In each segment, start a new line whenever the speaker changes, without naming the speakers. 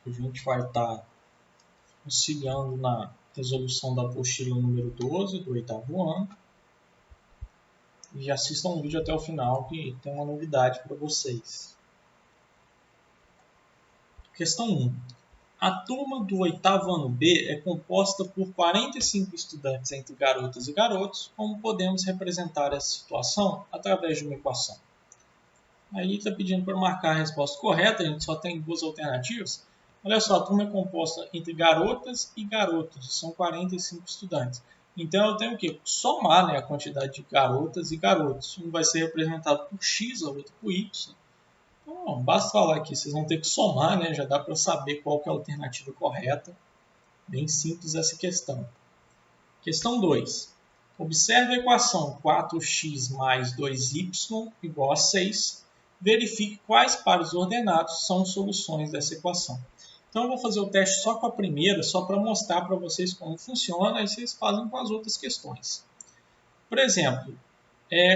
A gente vai estar auxiliando na resolução da apostila número 12 do 8º ano. E assistam o vídeo até o final, que tem uma novidade para vocês. Questão 1. A turma do 8º ano B é composta por 45 estudantes entre garotas e garotos. Como podemos representar essa situação através de uma equação? Aí está pedindo para marcar a resposta correta, a gente só tem duas alternativas. Olha só, a turma é composta entre garotas e garotos, são 45 estudantes. Então eu tenho que somar, né, a quantidade de garotas e garotos. Um vai ser representado por x, o outro por y. Então, basta falar aqui, vocês vão ter que somar, né, já dá para saber qual que é a alternativa correta. Bem simples essa questão. Questão 2. Observe a equação 4x mais 2y igual a 6. Verifique quais pares ordenados são soluções dessa equação. Então, eu vou fazer o teste só com a primeira, só para mostrar para vocês como funciona, e vocês fazem com as outras questões. Por exemplo,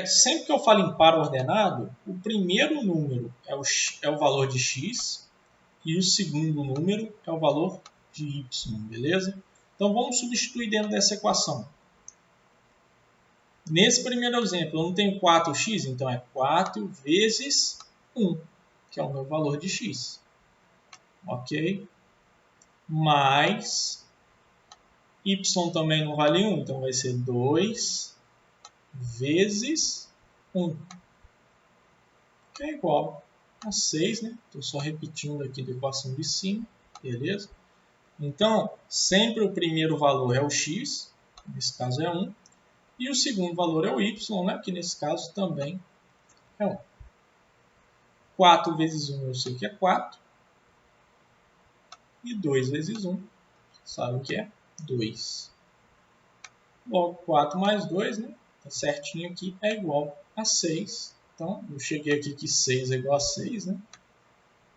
sempre que eu falo em par ordenado, o primeiro número é o valor de x e o segundo número é o valor de y, beleza? Então, vamos substituir dentro dessa equação. Nesse primeiro exemplo, eu não tenho 4x, então é 4 vezes 1, que é o meu valor de x. Ok? Mais y também não vale 1, então vai ser 2 vezes 1, que é igual a 6, né? Estou só repetindo aqui da equação de cima, beleza? Então, sempre o primeiro valor é o x, nesse caso é 1, e o segundo valor é o y, né? Que nesse caso também é 1. 4 vezes 1 eu sei que é 4. E 2 vezes 1, sabe o que é? 2. Logo, 4 mais 2, né? Tá certinho aqui, é igual a 6. Então, eu cheguei aqui que 6 é igual a 6, né?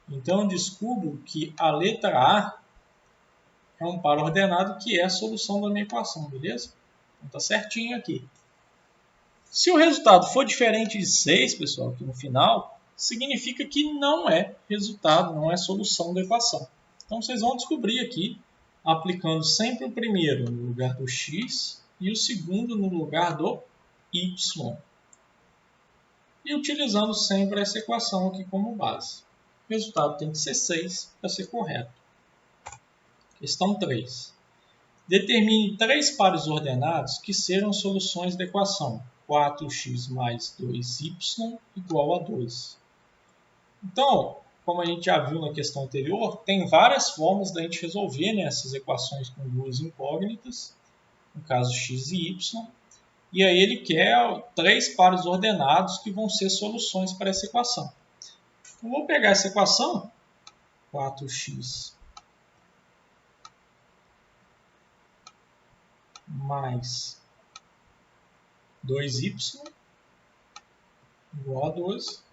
Então, eu descubro que a letra A é um par ordenado que é a solução da minha equação, beleza? Então, tá certinho aqui. Se o resultado for diferente de 6, pessoal, aqui no final, significa que não é resultado, não é solução da equação. Então, vocês vão descobrir aqui, aplicando sempre o primeiro no lugar do x e o segundo no lugar do y. E utilizando sempre essa equação aqui como base. O resultado tem que ser 6 para ser correto. Questão 3. Determine 3 pares ordenados que serão soluções da equação 4x mais 2y igual a 2. Então, como a gente já viu na questão anterior, tem várias formas da gente resolver, né, essas equações com duas incógnitas, no caso x e y, e aí ele quer 3 pares ordenados que vão ser soluções para essa equação. Eu vou pegar essa equação, 4x mais 2y igual a 12.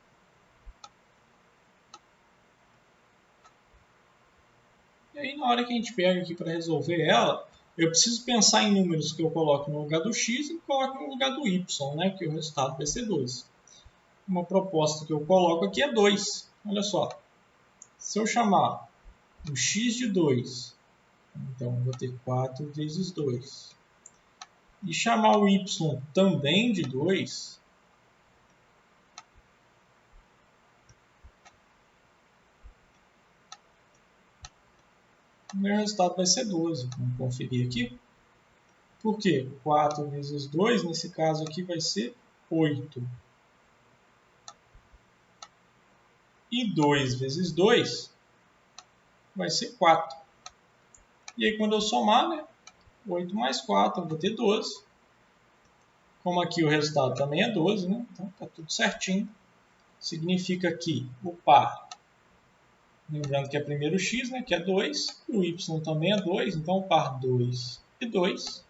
E aí, na hora que a gente pega aqui para resolver ela, eu preciso pensar em números que eu coloco no lugar do x e coloco no lugar do y, né? Que o resultado vai ser 2. Uma proposta que eu coloco aqui é 2. Olha só. Se eu chamar o x de 2, então eu vou ter 4 vezes 2. E chamar o y também de 2, o meu resultado vai ser 12. Vamos conferir aqui. Por quê? 4 vezes 2, nesse caso aqui, vai ser 8. E 2 vezes 2 vai ser 4. E aí, quando eu somar, né, 8 mais 4, eu vou ter 12. Como aqui o resultado também é 12, né, então está tudo certinho. Significa que o par, lembrando que é primeiro o x, né, que é 2, e o y também é 2, então o par 2 e 2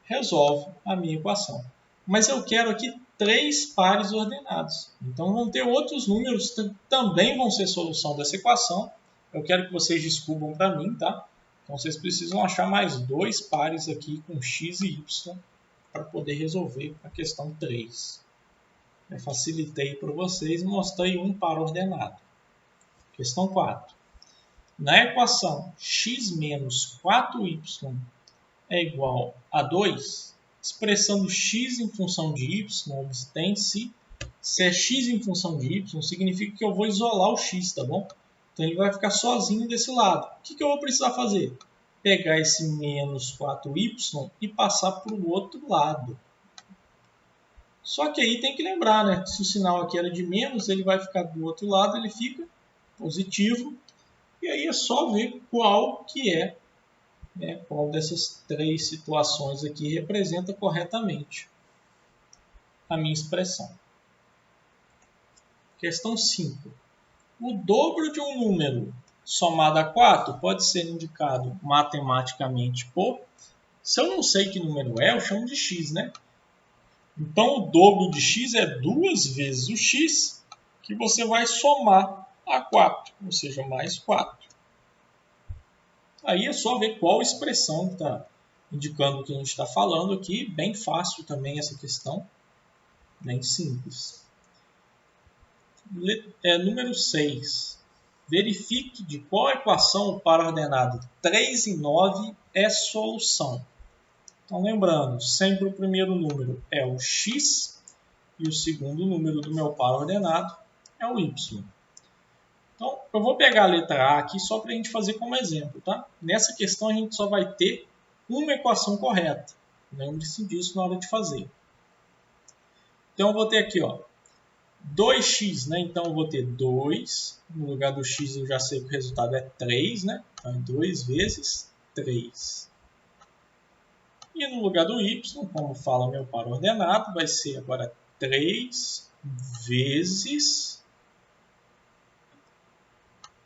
resolve a minha equação. Mas eu quero aqui 3 pares ordenados. Então vão ter outros números que também vão ser solução dessa equação. Eu quero que vocês descubram para mim, tá? Então vocês precisam achar mais 2 pares aqui com x e y para poder resolver a questão 3. Eu facilitei para vocês e mostrei um par ordenado. Questão 4. Na equação x menos 4y é igual a 2, expressando x em função de y, obtém-se. Se é x em função de y, significa que eu vou isolar o x, tá bom? Então ele vai ficar sozinho desse lado. O que eu vou precisar fazer? Pegar esse menos 4y e passar para o outro lado. Só que aí tem que lembrar, né? Se o sinal aqui era de menos, ele vai ficar do outro lado, ele fica positivo. E aí é só ver qual que é, né, qual dessas três situações aqui representa corretamente a minha expressão. Questão 5. O dobro de um número somado a 4 pode ser indicado matematicamente por... Se eu não sei que número é, eu chamo de x, né? Então, o dobro de x é 2 vezes o x, que você vai somar a 4, ou seja, mais 4. Aí é só ver qual expressão está indicando o que a gente está falando aqui. Bem fácil também essa questão, bem simples. Número 6. Verifique de qual equação o par ordenado 3 e 9 é solução. Então, lembrando, sempre o primeiro número é o x e o segundo número do meu par ordenado é o y. Então, eu vou pegar a letra A aqui só para a gente fazer como exemplo, tá? Nessa questão, a gente só vai ter uma equação correta. Lembre-se disso na hora de fazer. Então, eu vou ter aqui, ó, 2x, né? Então, eu vou ter 2. No lugar do x, eu já sei que o resultado é 3, né? Então, 2 vezes 3. E no lugar do y, como fala meu par ordenado, vai ser agora 3 vezes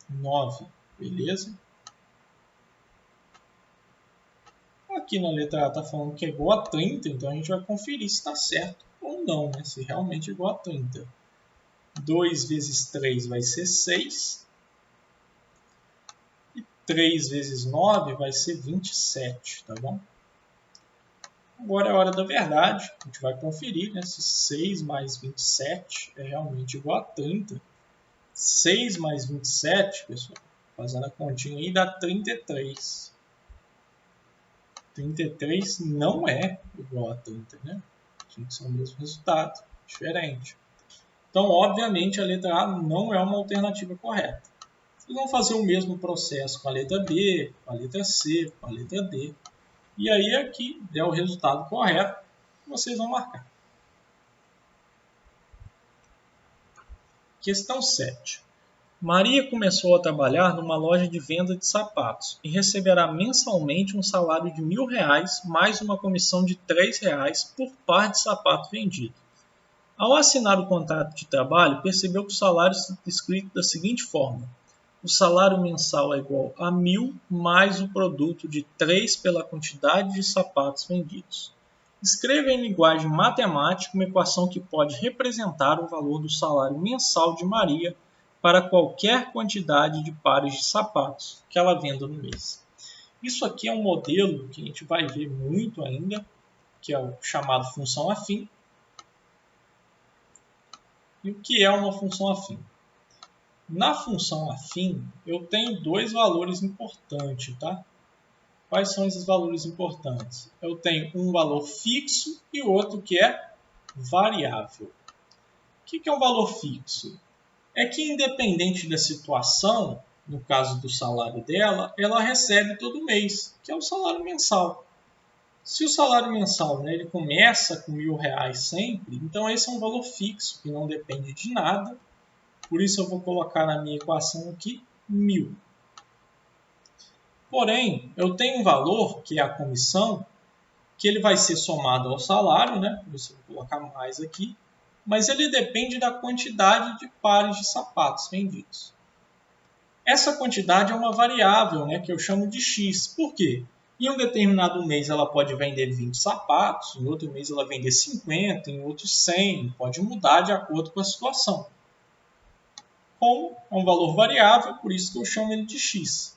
9, beleza? Aqui na letra A está falando que é igual a 30, então a gente vai conferir se está certo ou não, né? Se realmente é igual a 30. 2 vezes 3 vai ser 6. E 3 vezes 9 vai ser 27, tá bom? Agora é a hora da verdade. A gente vai conferir, né, se 6 mais 27 é realmente igual a 30. 6 mais 27, pessoal, fazendo a continha aí, dá 33. 33 não é igual a 30, né? Tinha que ser o mesmo resultado, diferente. Então, obviamente, a letra A não é uma alternativa correta. Vocês vão fazer o mesmo processo com a letra B, com a letra C, com a letra D. E aí, aqui, der o resultado correto, vocês vão marcar. Questão 7. Maria começou a trabalhar numa loja de venda de sapatos e receberá mensalmente um salário de R$1.000 mais uma comissão de R$3 por par de sapato vendido. Ao assinar o contrato de trabalho, percebeu que o salário está escrito da seguinte forma: o salário mensal é igual a 1.000 mais o produto de 3 pela quantidade de sapatos vendidos. Escreva em linguagem matemática uma equação que pode representar o valor do salário mensal de Maria para qualquer quantidade de pares de sapatos que ela venda no mês. Isso aqui é um modelo que a gente vai ver muito ainda, que é o chamado função afim. E o que é uma função afim? Na função afim, eu tenho dois valores importantes, tá? Quais são esses valores importantes? Eu tenho um valor fixo e outro que é variável. O que é um valor fixo? É que, independente da situação, no caso do salário dela, ela recebe todo mês, que é o salário mensal. Se o salário mensal, né, ele começa com R$1.000 sempre, então esse é um valor fixo, que não depende de nada. Por isso eu vou colocar na minha equação aqui 1.000. Porém, eu tenho um valor, que é a comissão, que ele vai ser somado ao salário, né? Por isso eu vou colocar mais aqui. Mas ele depende da quantidade de pares de sapatos vendidos. Essa quantidade é uma variável, né, que eu chamo de x. Por quê? Em um determinado mês ela pode vender 20 sapatos, em outro mês ela vender 50, em outro 100. Pode mudar de acordo com a situação. Como é um valor variável, por isso que eu chamo ele de x.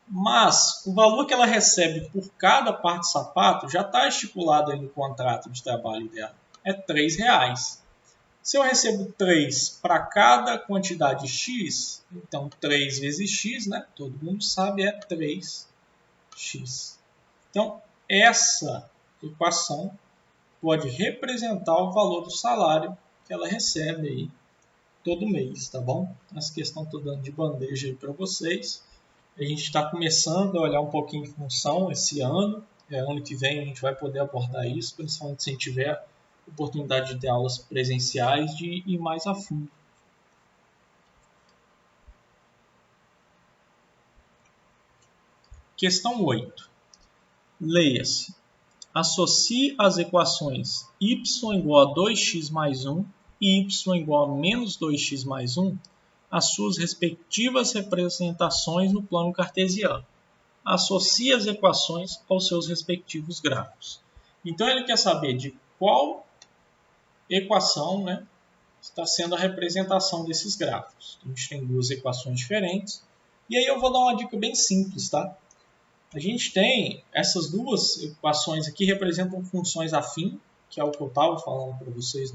Mas o valor que ela recebe por cada par de sapato já está estipulado aí no contrato de trabalho dela. É R$3. Se eu recebo 3 para cada quantidade x, então 3 vezes x, né? Todo mundo sabe, é 3x. Então, essa equação pode representar o valor do salário que ela recebe aí todo mês, tá bom? Essa questão estou dando de bandeja aí para vocês. A gente está começando a olhar um pouquinho de função esse ano. Ano que vem a gente vai poder abordar isso, principalmente se a gente tiver oportunidade de ter aulas presenciais, de ir mais a fundo. Questão 8. Leia-se. Associe as equações y igual a 2x mais 1 e y igual a menos 2x mais 1 às suas respectivas representações no plano cartesiano. Associe as equações aos seus respectivos gráficos. Então ele quer saber de qual equação, né, está sendo a representação desses gráficos. A gente tem duas equações diferentes. E aí eu vou dar uma dica bem simples, tá? A gente tem essas duas equações aqui representam funções afins, que é o que eu estava falando para vocês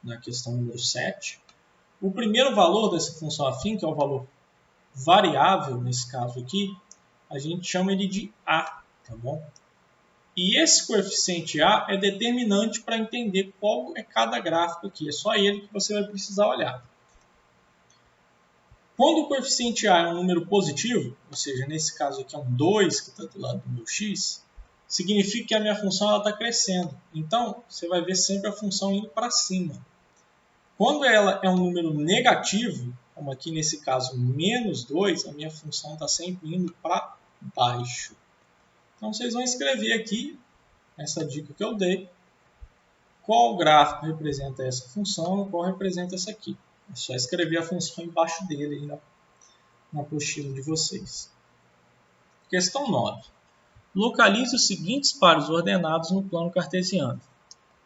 na questão número 7. O primeiro valor dessa função afim, que é o valor variável nesse caso aqui, a gente chama ele de A, tá bom? E esse coeficiente A é determinante para entender qual é cada gráfico aqui. É só ele que você vai precisar olhar. Quando o coeficiente A é um número positivo, ou seja, nesse caso aqui é um 2 que está do lado do meu x, significa que a minha função está crescendo. Então, você vai ver sempre a função indo para cima. Quando ela é um número negativo, como aqui nesse caso menos 2, a minha função está sempre indo para baixo. Então, vocês vão escrever aqui, essa dica que eu dei, qual gráfico representa essa função e qual representa essa aqui. É só escrever a função embaixo dele aí na apostila de vocês. Questão 9. Localize os seguintes pares ordenados no plano cartesiano.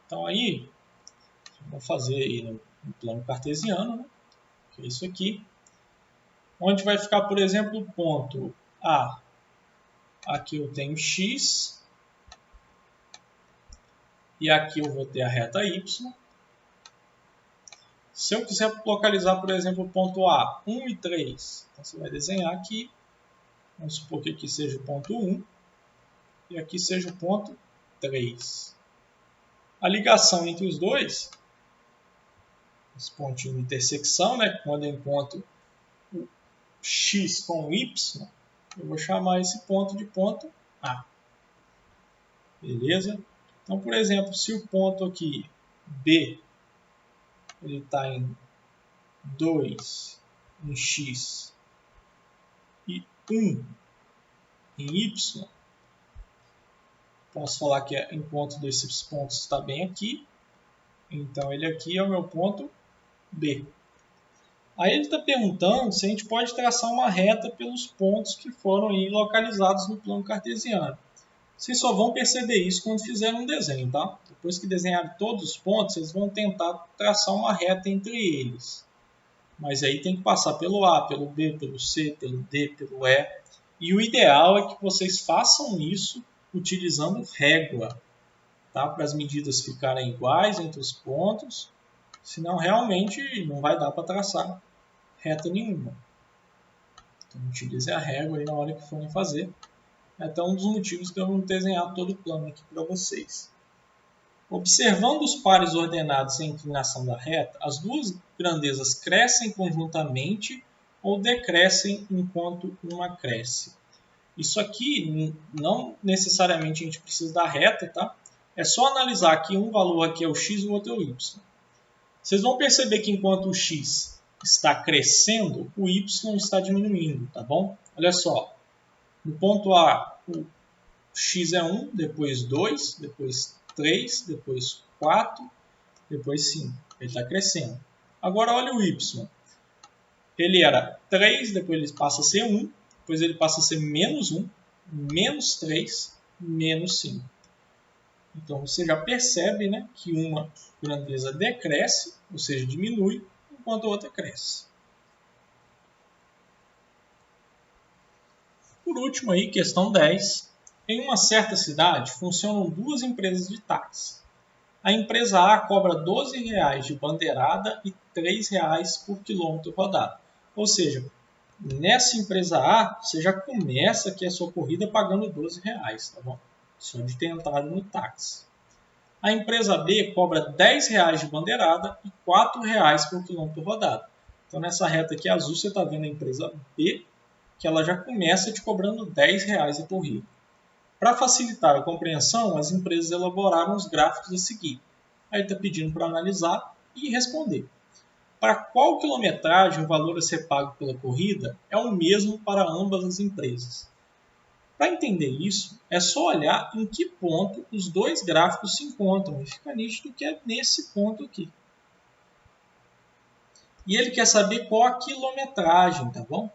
Então aí, vamos fazer aí no plano cartesiano, né? Que é isso aqui. Onde vai ficar, por exemplo, o ponto A. Aqui eu tenho x. E aqui eu vou ter a reta y. Se eu quiser localizar, por exemplo, o ponto A, 1 e 3, então você vai desenhar aqui. Vamos supor que aqui seja o ponto 1 e aqui seja o ponto 3. A ligação entre os dois, esse pontinho de intersecção, né, quando eu encontro o x com o y, eu vou chamar esse ponto de ponto A. Beleza? Então, por exemplo, se o ponto aqui B ele está em 2 em x e 1 em y, posso falar que o encontro desses pontos está bem aqui. Então, ele aqui é o meu ponto B. Aí ele está perguntando se a gente pode traçar uma reta pelos pontos que foram aí localizados no plano cartesiano. Vocês só vão perceber isso quando fizerem um desenho, tá? Depois que desenharem todos os pontos, vocês vão tentar traçar uma reta entre eles. Mas aí tem que passar pelo A, pelo B, pelo C, pelo D, pelo E. E o ideal é que vocês façam isso utilizando régua, tá? Para as medidas ficarem iguais entre os pontos. Senão realmente não vai dar para traçar reta nenhuma. Então utilize a régua aí na hora que forem fazer. É até um dos motivos que eu vou desenhar todo o plano aqui para vocês. Observando os pares ordenados em inclinação da reta, as duas grandezas crescem conjuntamente ou decrescem enquanto uma cresce. Isso aqui não necessariamente a gente precisa da reta, tá? É só analisar que um valor aqui é o x e o outro é o y. Vocês vão perceber que enquanto o x está crescendo, o y está diminuindo, tá bom? Olha só, no ponto A, o x é 1, depois 2, depois 3, depois 4, depois 5. Ele está crescendo. Agora olha o y. Ele era 3, depois ele passa a ser 1, depois ele passa a ser menos 1, menos 3, menos 5. Então você já percebe, né, que uma grandeza decresce, ou seja, diminui, enquanto a outra cresce. Por último, aí, questão 10. Em uma certa cidade funcionam duas empresas de táxi. A empresa A cobra R$ 12,00 de bandeirada e R$ 3,00 por quilômetro rodado. Ou seja, nessa empresa A, você já começa aqui a sua corrida pagando R$ 12,00, tá bom? Só de ter entrado no táxi. A empresa B cobra R$ 10,00 de bandeirada e R$ 4,00 por quilômetro rodado. Então, nessa reta aqui azul, você está vendo a empresa B, que ela já começa te cobrando R$ 10,00 a corrida. Para facilitar a compreensão, as empresas elaboraram os gráficos a seguir. Aí está pedindo para analisar e responder. Para qual quilometragem o valor a ser pago pela corrida é o mesmo para ambas as empresas? Para entender isso, é só olhar em que ponto os dois gráficos se encontram e fica nítido que é nesse ponto aqui. E ele quer saber qual a quilometragem, tá bom?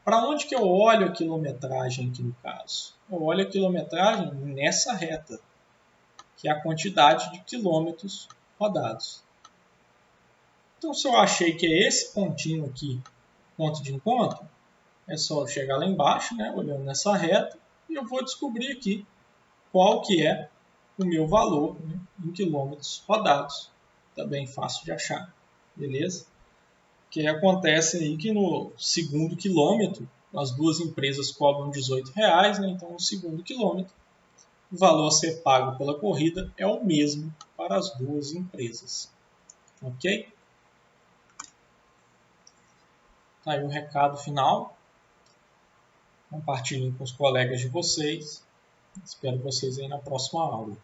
Para onde que eu olho a quilometragem aqui no caso? Eu olho a quilometragem nessa reta, que é a quantidade de quilômetros rodados. Então, se eu achei que é esse pontinho aqui, ponto de encontro, é só chegar lá embaixo, né, olhando nessa reta, e eu vou descobrir aqui qual que é o meu valor, né, em quilômetros rodados. Tá bem fácil de achar, beleza? Que acontece aí que no segundo quilômetro, as duas empresas cobram R$ 18,00, né? Então no segundo quilômetro, o valor a ser pago pela corrida é o mesmo para as duas empresas. Ok? Tá aí o recado final. Compartilhem com os colegas de vocês. Espero vocês aí na próxima aula.